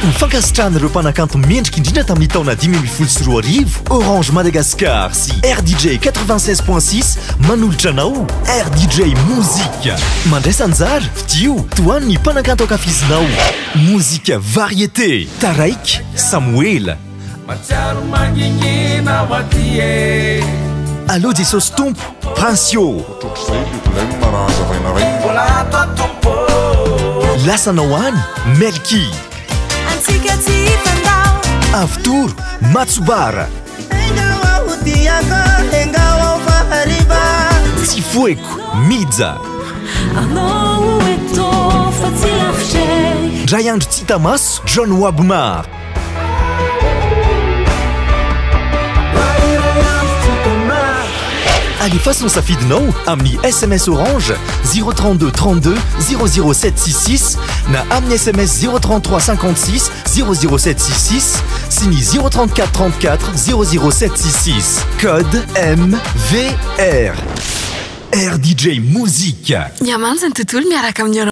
Nifankasitrahana ireo mpanakanto mendrika indrindra tamin'ny taona 2024 Orange Madagascar sy RDJ 96.6 manolotra anao RDJ Mozika. Mandray anjara fidio toany ny mpanakanto ankafizinao. Mozika variété Taraik Samuel. Allô Jesosy Tompo Princio. Lasanao any Melky. Avtoro Matsubara. Tsifoeko Midza. Ndray andro tsy hita maso John Wabmar. Alefasinao safidinao amin'ny SMS Orange 032 32 00766 na amin'ny SMS 033 56 00766 sy ny 034 34 00766. Code MVR. RDJ Mozika. Niamanjany tontolo miaraka amin'ny